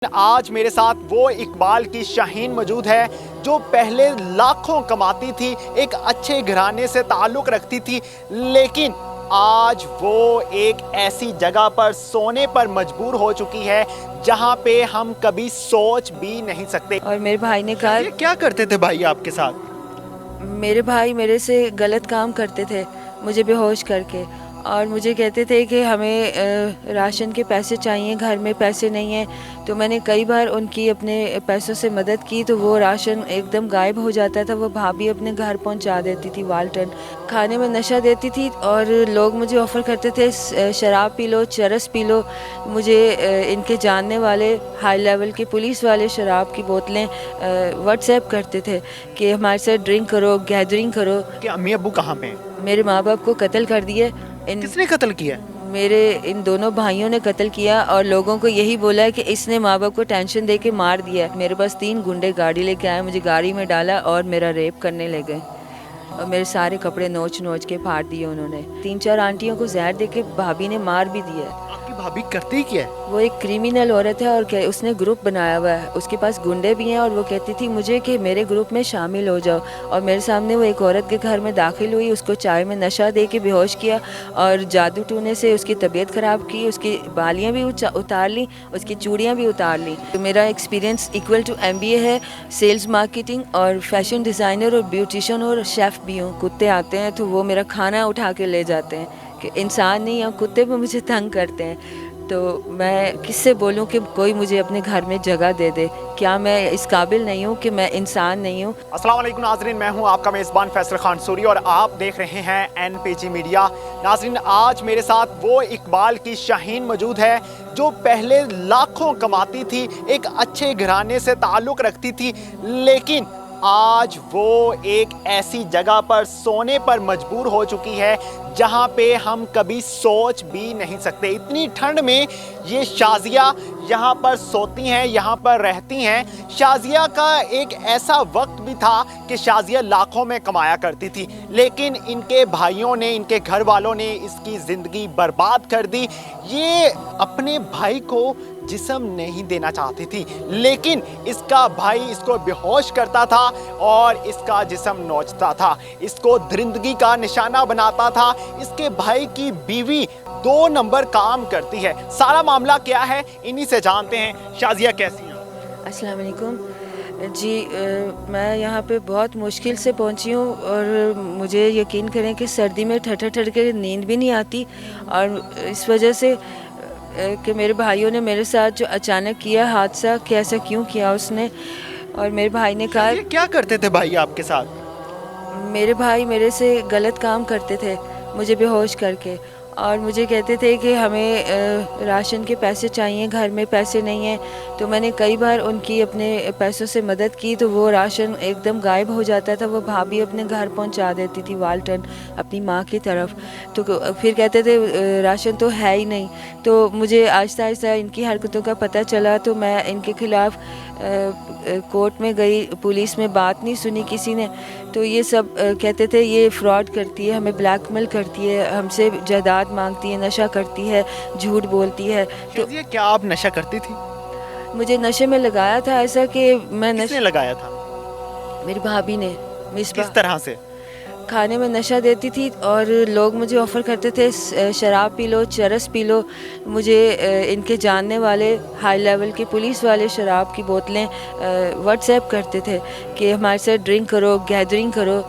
آج میرے ساتھ وہ اقبال کی شاہین موجود ہے جو پہلے لاکھوں کماتی تھی، ایک اچھے گھرانے سے تعلق رکھتی تھی، لیکن آج وہ ایک ایسی جگہ پر سونے پر مجبور ہو چکی ہے جہاں پہ ہم کبھی سوچ بھی نہیں سکتے۔ اور میرے بھائی نے کہا، یہ کیا کرتے تھے بھائی آپ کے ساتھ؟ میرے بھائی میرے سے غلط کام کرتے تھے مجھے بے ہوش کر کے، اور مجھے کہتے تھے کہ ہمیں راشن کے پیسے چاہیے، گھر میں پیسے نہیں ہیں۔ تو میں نے کئی بار ان کی اپنے پیسوں سے مدد کی تو وہ راشن ایک دم غائب ہو جاتا تھا، وہ بھابھی اپنے گھر پہنچا دیتی تھی والٹن۔ کھانے میں نشہ دیتی تھی اور لوگ مجھے آفر کرتے تھے شراب پی لو، چرس پی لو۔ مجھے ان کے جاننے والے ہائی لیول کے پولیس والے شراب کی بوتلیں واٹس ایپ کرتے تھے کہ ہمارے ساتھ ڈرنک کرو، گیدرنگ کرو۔ کہ امی ابو کہاں پہ ہیں؟ میرے ماں باپ کو قتل کر دیے۔ کس نے قتل کیا؟ میرے ان دونوں بھائیوں نے قتل کیا، اور لوگوں کو یہی بولا ہے کہ اس نے ماں باپ کو ٹینشن دے کے مار دیا ہے۔ میرے پاس 3 گنڈے گاڑی لے کے آئے، مجھے گاڑی میں ڈالا اور میرا ریپ کرنے لے گئے، اور میرے سارے کپڑے نوچ نوچ کے پھاڑ دیے انہوں نے۔ 3-4 آنٹیوں کو زہر دے کے بھابھی نے مار بھی دیا ہے۔ آپ کی بھابھی کرتی کیا ہے؟ وہ ایک کریمنل عورت ہے، اور اس نے گروپ بنایا ہوا ہے، اس کے پاس گنڈے بھی ہیں، اور وہ کہتی تھی مجھے کہ میرے گروپ میں شامل ہو جاؤ۔ اور میرے سامنے وہ ایک عورت کے گھر میں داخل ہوئی، اس کو چائے میں نشہ دے کے بے ہوش کیا، اور جادو ٹونے سے اس کی طبیعت خراب کی، اس کی بالیاں بھی اتار لیں، اس کی چوڑیاں بھی اتار لیں۔ تو میرا ایکسپیرینس ایکول ٹو MBA ہے، سیلز مارکیٹنگ اور فیشن ڈیزائنر اور بیوٹیشین اور شیف بھی ہوں۔ کتے آتے ہیں تو وہ میرا کھانا اٹھا کے لے جاتے ہیں، کہ انسان نہیں ہیں کتے بھی مجھے تنگ کرتے ہیں۔ تو میں کس سے بولوں کہ کوئی مجھے اپنے گھر میں جگہ دے دے؟ کیا میں اس قابل نہیں ہوں کہ میں انسان نہیں ہوں؟ السلام علیکم ناظرین، میں ہوں آپ کا میزبان فیصل خان سوری اور آپ دیکھ رہے ہیں NPG میڈیا۔ ناظرین، آج میرے ساتھ وہ اقبال کی شاہین موجود ہے جو پہلے لاکھوں کماتی تھی، ایک اچھے گھرانے سے تعلق رکھتی تھی، لیکن آج وہ ایک ایسی جگہ پر سونے پر مجبور ہو چکی ہے جہاں پہ ہم کبھی سوچ بھی نہیں سکتے۔ اتنی ٹھنڈ میں یہ شازیہ یہاں پر سوتی ہیں، یہاں پر رہتی ہیں۔ شازیہ کا ایک ایسا وقت بھی تھا کہ شازیہ لاکھوں میں کمایا کرتی تھی، لیکن ان کے بھائیوں نے، ان کے گھر والوں نے اس کی زندگی برباد کر دی۔ یہ اپنے بھائی کو جسم نہیں دینا چاہتی تھی، لیکن اس کا بھائی اس کو بے ہوش کرتا تھا اور اس کا جسم نوچتا تھا، اس کو درندگی کا نشانہ بناتا تھا۔ اس کے بھائی کی بیوی 2 نمبر کام کرتی ہے۔ سارا معاملہ کیا ہے انہی سے جانتے ہیں۔ شازیہ کیسی ہیں؟ السلام علیکم جی، میں یہاں پہ بہت مشکل سے پہنچی ہوں، اور مجھے یقین کریں کہ سردی میں ٹھٹر ٹھٹر کے نیند بھی نہیں آتی، اور اس وجہ سے کہ میرے بھائیوں نے میرے ساتھ جو اچانک کیا حادثہ، کہ ایسا کیوں کیا اس نے۔ اور میرے بھائی نے کہا، یہ کیا کرتے تھے بھائی آپ کے ساتھ؟ میرے بھائی میرے سے غلط کام کرتے تھے مجھے بے ہوش کر کے، اور مجھے کہتے تھے کہ ہمیں راشن کے پیسے چاہیے، گھر میں پیسے نہیں ہیں۔ تو میں نے کئی بار ان کی اپنے پیسوں سے مدد کی تو وہ راشن ایک دم غائب ہو جاتا تھا، وہ بھابھی اپنے گھر پہنچا دیتی تھی والٹن اپنی ماں کی طرف۔ تو پھر کہتے تھے راشن تو ہے ہی نہیں۔ تو مجھے آہستہ آہستہ ان کی حرکتوں کا پتہ چلا، تو میں ان کے خلاف کورٹ میں گئی، پولیس میں بات نہیں سنی کسی نے۔ تو یہ سب کہتے تھے یہ فراڈ کرتی ہے، ہمیں بلیک میل کرتی ہے، ہم سے جائیداد مانگتی ہے، نشہ کرتی ہے، جھوٹ بولتی ہے۔ تو کیا آپ نشہ کرتی تھی؟ مجھے نشے میں لگایا تھا ایسا کہ میں کس نے لگایا تھا؟ میری بھابھی نے مصباح کس طرح سے؟ کھانے میں نشہ دیتی تھی، اور لوگ مجھے آفر کرتے تھے شراب پی لو، چرس پی لو۔ مجھے ان کے جاننے والے ہائی لیول کے پولیس والے شراب کی بوتلیں واٹس ایپ کرتے تھے کہ ہمارے ساتھ ڈرنک کرو، گیدرنگ کرو۔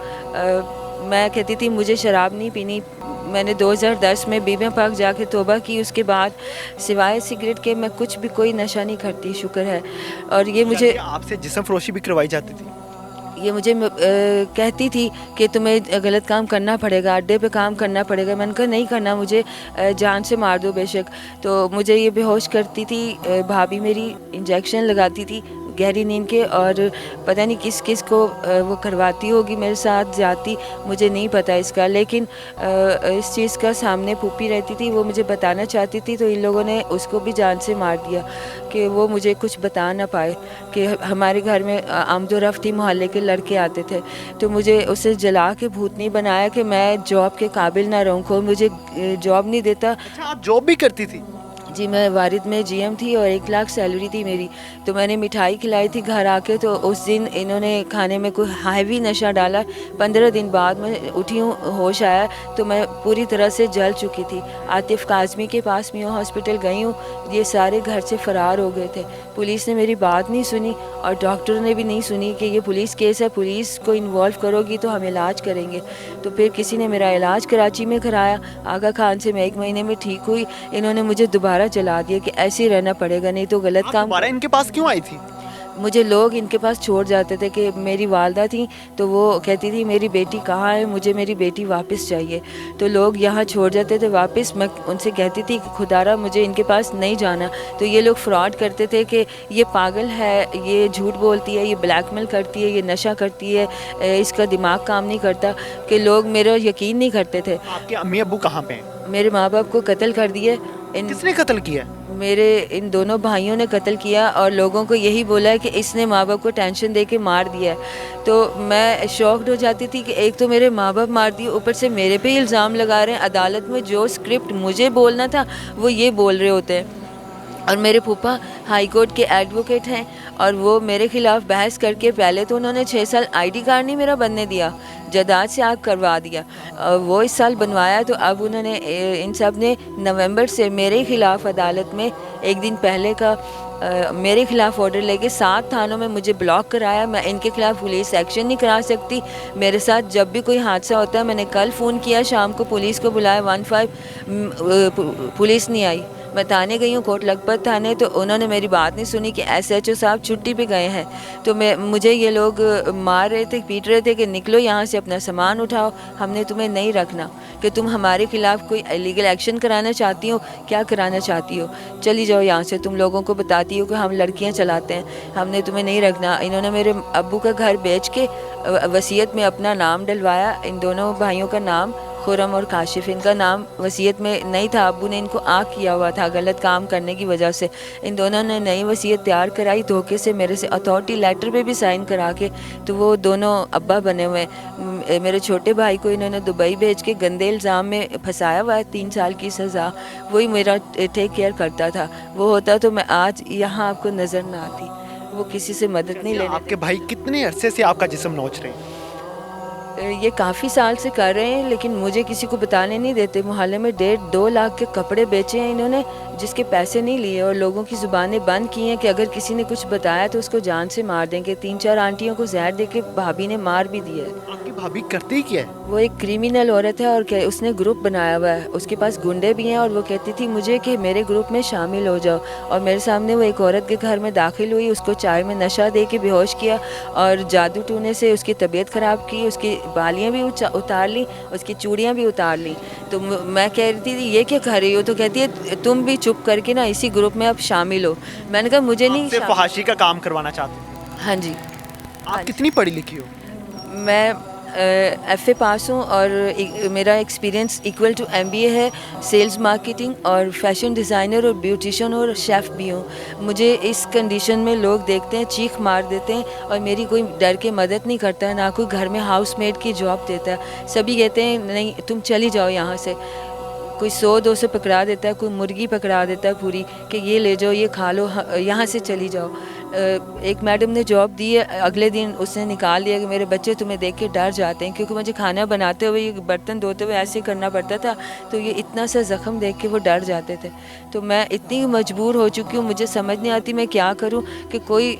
میں کہتی تھی مجھے شراب نہیں پینی۔ میں نے 2010 میں بی بی پاک جا کے توبہ کی، اس کے بعد سوائے سگریٹ کے میں کچھ بھی کوئی نشہ نہیں کرتی، شکر ہے۔ اور یہ مجھے آپ سے جسم فروشی بھی کروائی جاتی تھی؟ یہ مجھے کہتی تھی کہ تمہیں غلط کام کرنا پڑے گا، اڈے پہ کام کرنا پڑے گا۔ میں نے کہا نہیں کرنا، مجھے جان سے مار دو بے شک۔ تو مجھے یہ بے ہوش کرتی تھی، بھابھی میری انجیکشن لگاتی تھی گہری نیند کے، اور پتہ نہیں کس کس کو وہ کرواتی ہوگی میرے ساتھ زیادتی، مجھے نہیں پتہ اس کا۔ لیکن اس چیز کا سامنے پھوپھی رہتی تھی، وہ مجھے بتانا چاہتی تھی، تو ان لوگوں نے اس کو بھی جان سے مار دیا کہ وہ مجھے کچھ بتا نہ پائے۔ کہ ہمارے گھر میں آمد و رفت ہی محلے کے لڑکے آتے تھے، تو مجھے اسے جلا کے بھوتنی بنایا کہ میں جاب کے قابل نہ رہوں، کوئی مجھے جاب نہیں دیتا۔ اچھا، آپ جاب بھی کرتی تھی؟ جی میں وارد میں جی ایم تھی اور 1 لاکھ سیلری تھی میری. تو میں نے مٹھائی کھلائی تھی گھر آ کے, تو اس دن انہوں نے کھانے میں کوئی ہیوی نشہ ڈالا. 15 دن بعد میں اٹھی ہوں, ہوش آیا تو میں پوری طرح سے جل چکی تھی. عاطف کاظمی کے پاس میو ہاسپٹل گئی ہوں, یہ سارے گھر سے فرار ہو گئے تھے. پولیس نے میری بات نہیں سنی اور ڈاکٹر نے بھی نہیں سنی کہ یہ پولیس کیس ہے, پولیس کو انوالو کرو گی تو ہم علاج کریں گے. تو پھر کسی نے میرا علاج کراچی میں کرایا. آغا خان سے میں 1 مہینے میں ٹھیک ہوئی. انہوں نے مجھے دوبارہ چلا دیا کہ ایسے ہی رہنا پڑے گا, نہیں تو غلط کام. دوبارہ ان کے پاس کیوں آئی تھی؟ مجھے لوگ ان کے پاس چھوڑ جاتے تھے کہ میری والدہ تھیں تو وہ کہتی تھی میری بیٹی کہاں ہے, مجھے میری بیٹی واپس چاہیے. تو لوگ یہاں چھوڑ جاتے تھے واپس. میں ان سے کہتی تھی کہ خدا را مجھے ان کے پاس نہیں جانا. تو یہ لوگ فراڈ کرتے تھے کہ یہ پاگل ہے, یہ جھوٹ بولتی ہے, یہ بلیک میل کرتی ہے, یہ نشہ کرتی ہے, اس کا دماغ کام نہیں کرتا, کہ لوگ میرا یقین نہیں کرتے تھے. آپ کے امی ابو کہاں پہ ہیں؟ میرے ماں باپ کو قتل کر دیے. کس نے قتل کیا؟ میرے ان دونوں بھائیوں نے قتل کیا, اور لوگوں کو یہی بولا ہے کہ اس نے ماں باپ کو ٹینشن دے کے مار دیا ہے. تو میں شاکڈ ہو جاتی تھی کہ ایک تو میرے ماں باپ مار دیے, اوپر سے میرے پہ الزام لگا رہے ہیں. عدالت میں جو اسکرپٹ مجھے بولنا تھا وہ یہ بول رہے ہوتے ہیں. اور میرے پھوپھا ہائی کورٹ کے ایڈوکیٹ ہیں, اور وہ میرے خلاف بحث کر کے پہلے تو انہوں نے 6 سال ID کارڈ نہیں میرا بننے دیا, جائیداد سے آگ کروا دیا. وہ اس سال بنوایا, تو اب انہوں نے ان سب نے نومبر سے میرے خلاف عدالت میں 1 دن پہلے کا میرے خلاف آرڈر لے کے 7 تھانوں میں مجھے بلاک کرایا. میں ان کے خلاف پولیس ایکشن نہیں کرا سکتی. میرے ساتھ جب بھی کوئی حادثہ ہوتا ہے, میں نے کل فون کیا شام کو, پولیس کو بلایا 15, پولیس نہیں آئی. میں تھانے گئی ہوں, کوٹ لکھپت تھانے, تو انہوں نے میری بات نہیں سنی کہ SHO صاحب چھٹی پہ گئے ہیں. تو مجھے یہ لوگ مار رہے تھے, پیٹ رہے تھے کہ نکلو یہاں سے, اپنا سامان اٹھاؤ, ہم نے تمہیں نہیں رکھنا. کہ تم ہمارے خلاف کوئی لیگل ایکشن کرانا چاہتی ہو, کیا کرانا چاہتی ہو, چلی جاؤ یہاں سے. تم لوگوں کو بتاتی ہو کہ ہم لڑکیاں چلاتے ہیں, ہم نے تمہیں نہیں رکھنا. انہوں نے میرے ابو کا گھر بیچ کے وصیت میں اپنا نام ڈلوایا. ان دونوں بھائیوں کا نام خرم اور کاشف, ان کا نام وصیت میں نہیں تھا. ابو نے ان کو آگ کیا ہوا تھا غلط کام کرنے کی وجہ سے. ان دونوں نے نئی وصیت تیار کرائی دھوکے سے میرے سے, اتھارٹی لیٹر پہ بھی سائن کرا کے. تو وہ دونوں ابا بنے ہوئے. میرے چھوٹے بھائی کو انہوں نے دبئی بھیج کے گندے الزام میں پھنسایا ہوا ہے, 3 سال کی سزا. وہی میرا ٹیک کیئر کرتا تھا. وہ ہوتا تو میں آج یہاں آپ کو نظر نہ آتی. وہ کسی سے مدد نہیں لینے. آپ کے بھائی کتنے عرصے سے آپ کا جسم نوچ رہے ہیں؟ یہ کافی سال سے کر رہے ہیں, لیکن مجھے کسی کو بتانے نہیں دیتے. محلے میں 1.5-2 لاکھ کے کپڑے بیچے ہیں انہوں نے, جس کے پیسے نہیں لیے, اور لوگوں کی زبانیں بند کی ہیں کہ اگر کسی نے کچھ بتایا تو اس کو جان سے مار دیں گے. 3-4 آنٹیوں کو زہر دے کے بھابھی نے مار بھی دیا ہے. آپ کی بھابھی کرتی کیا ہے؟ وہ ایک کریمنل عورت ہے, اور اس نے گروپ بنایا ہوا ہے. اس کے پاس گنڈے بھی ہیں, اور وہ کہتی تھی مجھے کہ میرے گروپ میں شامل ہو جاؤ. اور میرے سامنے وہ ایک عورت کے گھر میں داخل ہوئی, اس کو چائے میں نشہ دے کے بے ہوش کیا, اور جادو ٹونے سے اس کی طبیعت خراب کی. اس کی بالیاں بھی اتار لی, اس کی چوڑیاں بھی اتار لی. تو میں کہہ رہی تھی یہ کیا کر رہی ہو, تو کہتی ہے تم بھی چپ کر کے نا اسی گروپ میں اب شامل ہو. میں نے کہا مجھے نہیں. آپ سے فحاشی کا کام کروانا چاہتے ہیں؟ ہاں جی. آپ کتنی پڑھی لکھی ہو؟ میں FA پاس ہوں, اور میرا ایکسپیرینس ایکول ٹو MBA ہے. سیلز مارکیٹنگ اور فیشن ڈیزائنر اور بیوٹیشین اور شیف بھی ہوں. مجھے اس کنڈیشن میں لوگ دیکھتے ہیں چیخ مار دیتے ہیں, اور میری کوئی ڈر کے مدد نہیں کرتا ہے, نہ کوئی گھر میں ہاؤس میڈ کی جاب دیتا ہے. سبھی کہتے ہیں نہیں تم چلی جاؤ یہاں سے. کوئی 100-200 پکڑا دیتا ہے, کوئی مرغی پکڑا دیتا ہے پوری کہ یہ لے جاؤ, یہ کھا لو, یہاں سے چلی جاؤ. ایک میڈم نے جاب دی ہے, اگلے دن اس نے نکال دیا کہ میرے بچے تمہیں دیکھ کے ڈر جاتے ہیں, کیونکہ مجھے کھانا بناتے ہوئے یہ برتن دھوتے ہوئے ایسے کرنا پڑتا تھا, تو یہ اتنا سا زخم دیکھ کے وہ ڈر جاتے تھے. تو میں اتنی مجبور ہو چکی ہوں, مجھے سمجھ نہیں آتی میں کیا کروں, کہ کوئی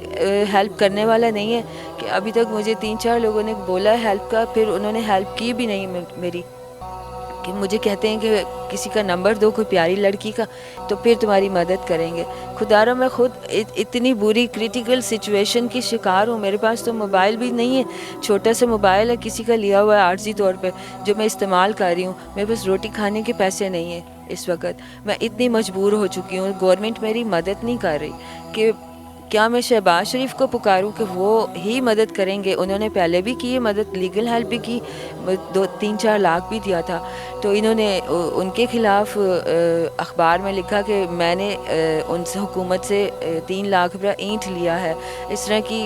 ہیلپ کرنے والا نہیں ہے. کہ ابھی تک مجھے 3-4 لوگوں نے بولا ہے ہیلپ کا, پھر انہوں نے ہیلپ کی بھی نہیں میری. کہ مجھے کہتے ہیں کہ کسی کا نمبر دو کوئی پیاری لڑکی کا, تو پھر تمہاری مدد کریں گے. خدا را میں خود اتنی بری کریٹیکل سچویشن کی شکار ہوں. میرے پاس تو موبائل بھی نہیں ہے, چھوٹا سا موبائل ہے کسی کا لیا ہوا ہے عارضی طور پہ, جو میں استعمال کر رہی ہوں. میرے پاس روٹی کھانے کے پیسے نہیں ہیں اس وقت. میں اتنی مجبور ہو چکی ہوں, گورنمنٹ میری مدد نہیں کر رہی. کہ کیا میں شہباز شریف کو پکاروں کہ وہ ہی مدد کریں گے؟ انہوں نے پہلے بھی کی ہے مدد, لیگل ہیلپ بھی کی, 2-3-4 لاکھ بھی دیا تھا. تو انہوں نے ان کے خلاف اخبار میں لکھا کہ میں نے ان سے حکومت سے 3 لاکھ روپیہ اینٹ لیا ہے. اس طرح کی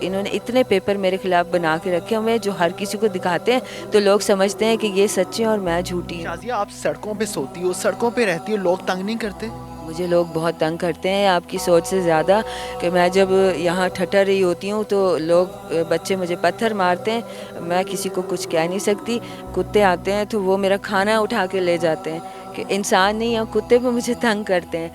انہوں نے اتنے پیپر میرے خلاف بنا کے رکھے ہوئے ہیں, جو ہر کسی کو دکھاتے ہیں تو لوگ سمجھتے ہیں کہ یہ سچے ہیں اور میں جھوٹی ہوں. شازیہ آپ سڑکوں پہ سوتی ہو, سڑکوں پہ رہتی ہو, لوگ تنگ نہیں کرتے؟ مجھے لوگ بہت تنگ کرتے ہیں آپ کی سوچ سے زیادہ، کہ میں جب یہاں ٹھٹر رہی ہوتی ہوں تو لوگ بچے مجھے پتھر مارتے ہیں، میں کسی کو کچھ کہہ نہیں سکتی. کتے آتے ہیں تو وہ میرا کھانا اٹھا کے لے جاتے ہیں، کہ انسان نہیں ہیں کتے بھی مجھے تنگ کرتے ہیں.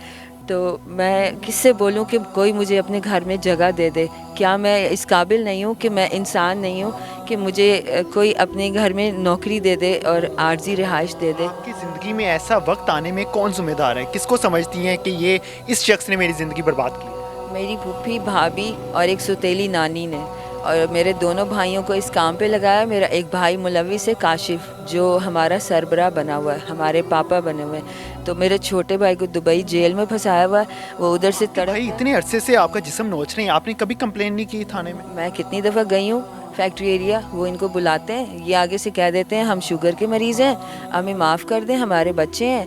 تو میں کس سے بولوں کہ کوئی مجھے اپنے گھر میں جگہ دے دے؟ کیا میں اس قابل نہیں ہوں کہ میں انسان نہیں ہوں کہ مجھے کوئی اپنے گھر میں نوکری دے دے اور عارضی رہائش دے دے؟ آپ کی زندگی میں ایسا وقت آنے میں کون ذمہ دار ہے؟ کس کو سمجھتی ہیں کہ یہ اس شخص نے میری زندگی برباد کی؟ میری پھوپھی، بھابھی اور ایک سوتیلی نانی نے، اور میرے دونوں بھائیوں کو اس کام پہ لگایا. میرا ایک بھائی ملوث ہے، کاشف، جو ہمارا سربراہ بنا ہوا ہے، ہمارے پاپا بنے ہوئے ہیں. تو میرے چھوٹے بھائی کو دبئی جیل میں پھنسایا ہوا ہے، وہ ادھر سے بھائی اتنے عرصے سے آپ کا جسم نوچ رہے ہیں، آپ نے کبھی کمپلین نہیں کی تھانے میں؟ میں کتنی دفعہ گئی ہوں فیکٹری ایریا، وہ ان کو بلاتے ہیں، یہ آگے سے کہہ دیتے ہیں ہم شوگر کے مریض ہیں، ہمیں معاف کر دیں، ہمارے بچے ہیں،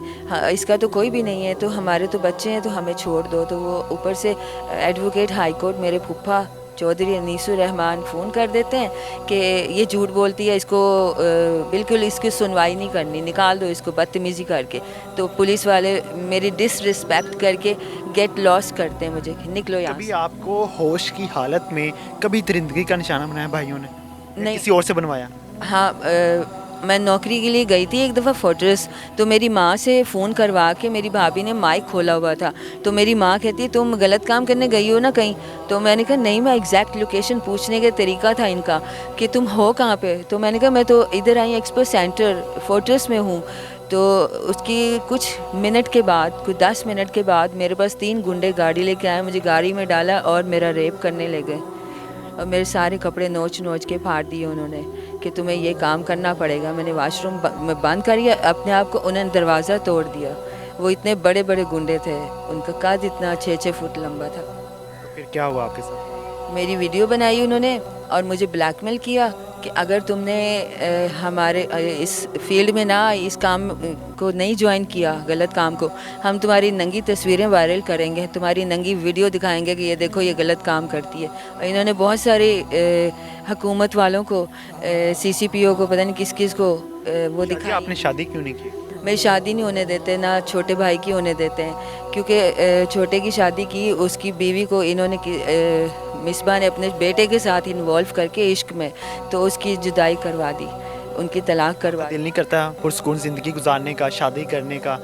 اس کا تو کوئی بھی نہیں ہے، تو ہمارے تو بچے ہیں تو ہمیں چھوڑ دو. تو وہ اوپر سے ایڈوکیٹ ہائی کورٹ میرے پھپھا چودھری انیس الرحمان فون کر دیتے ہیں کہ یہ جھوٹ بولتی ہے، اس کو بالکل اس کی سنوائی نہیں کرنی، نکال دو اس کو بدتمیزی کر کے. تو پولیس والے میری ڈس رسپیکٹ کر کے گیٹ لاس کرتے ہیں مجھے، نکلو یہاں کبھی سے. آپ کو ہوش کی حالت میں کبھی درندگی کا نشانہ بنایا بھائیوں نے؟ نہیں. کسی اور سے بنوایا؟ ہاں، میں نوکری کے لیے گئی تھی ایک دفعہ فورٹریس، تو میری ماں سے فون کروا کے میری بھابھی نے مائک کھولا ہوا تھا، تو میری ماں کہتی ہے تم غلط کام کرنے گئی ہو نا کہیں؟ تو میں نے کہا نہیں، میں ایگزیکٹ لوکیشن پوچھنے کا طریقہ تھا ان کا کہ تم ہو کہاں پہ. تو میں نے کہا میں تو ادھر آئی ایکسپو سینٹر فورٹریس میں ہوں. تو اس کی کچھ منٹ کے بعد، کچھ 10 منٹ کے بعد میرے پاس 3 گنڈے گاڑی لے کے آئے، مجھے گاڑی میں ڈالا اور میرا ریپ کرنے لے گئے، اور میرے سارے کپڑے نوچ نوچ کے پھاڑ دیے انہوں نے کہ تمہیں یہ کام کرنا پڑے گا. میں نے واش روم میں بند کر اپنے آپ کو، انہوں نے دروازہ توڑ دیا. وہ اتنے بڑے بڑے گنڈے تھے، ان کا قد اتنا 6 فٹ لمبا تھا. پھر کیا ہوا آپ کے ساتھ؟ میری ویڈیو بنائی انہوں نے اور مجھے بلیک میل کیا کہ اگر تم نے ہمارے اس فیلڈ میں نہ اس کام کو نہیں جوائن کیا، غلط کام کو، ہم تمہاری ننگی تصویریں وائرل کریں گے، تمہاری ننگی ویڈیو دکھائیں گے کہ یہ دیکھو یہ غلط کام کرتی ہے. اور انہوں نے بہت سارے حکومت والوں کو، سی سی پی او کو، پتہ نہیں کس کس کو وہ دکھایا. آپ نے شادی کیوں نہیں کی؟ میری شادی نہیں ہونے دیتے، نہ چھوٹے بھائی کی ہونے دیتے ہیں، کیونکہ چھوٹے کی شادی کی، اس کی بیوی کو انہوں نے مصباح نے اپنے بیٹے کے ساتھ انوالو کر کے عشق میں، تو اس کی جدائی کروا دی، ان کی طلاق کروا دی. دل نہیں کرتا پرسکون زندگی گزارنے کا، شادی کرنے کا؟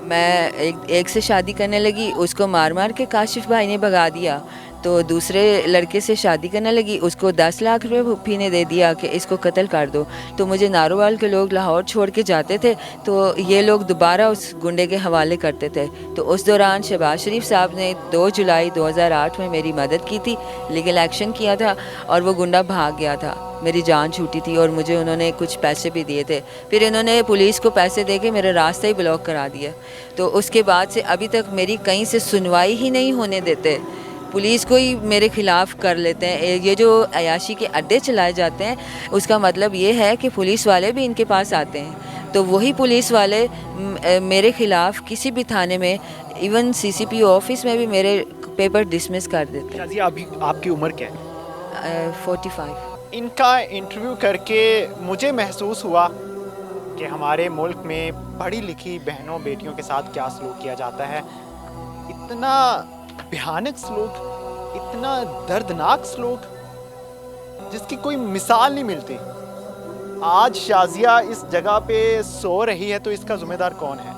میں ایک سے شادی کرنے لگی، اس کو مار مار کے کاشف بھائی نے بھگا دیا. تو دوسرے لڑکے سے شادی کرنے لگی، اس کو 10 لاکھ روپے پھوپھی نے دے دیا کہ اس کو قتل کر دو. تو مجھے ناروال کے لوگ لاہور چھوڑ کے جاتے تھے، تو یہ لوگ دوبارہ اس گنڈے کے حوالے کرتے تھے. تو اس دوران شہباز شریف صاحب نے 2 جولائی 2008 میں میری مدد کی تھی، لیگل ایکشن کیا تھا، اور وہ گنڈا بھاگ گیا تھا. میری جان چھوٹی تھی اور مجھے انہوں نے کچھ پیسے بھی دیے تھے. پھر انہوں نے پولیس کو پیسے دے کے میرا راستہ ہی بلاک کرا دیا. تو اس کے بعد سے ابھی تک میری کہیں سے سنوائی ہی نہیں ہونے دیتے، پولیس کو ہی میرے خلاف کر لیتے ہیں. یہ جو عیاشی کے اڈے چلائے جاتے ہیں، اس کا مطلب یہ ہے کہ پولیس والے بھی ان کے پاس آتے ہیں. تو وہی پولیس والے میرے خلاف کسی بھی تھانے میں، ایون سی سی پی او آفس میں بھی میرے پیپر ڈسمس کر دیتے ہیں. جی ابھی آپ کی عمر کیا ہے؟ 45. ان کا انٹرویو کر کے مجھے محسوس ہوا کہ ہمارے ملک میں پڑھی لکھی بہنوں بیٹیوں کے ساتھ کیا سلوک کیا جاتا ہے. اتنا بھیانک سلوک، اتنا دردناک سلوک جس کی کوئی مثال نہیں ملتی. آج شازیہ اس جگہ پہ سو رہی ہے تو اس کا ذمہ دار کون ہے؟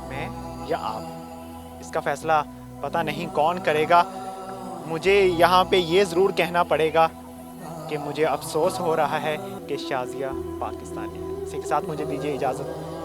میں یا آپ؟ اس کا فیصلہ پتہ نہیں کون کرے گا. مجھے یہاں پہ یہ ضرور کہنا پڑے گا کہ مجھے افسوس ہو رہا ہے کہ شازیہ پاکستانی ہے. اسی کے ساتھ مجھے دیجیے اجازت.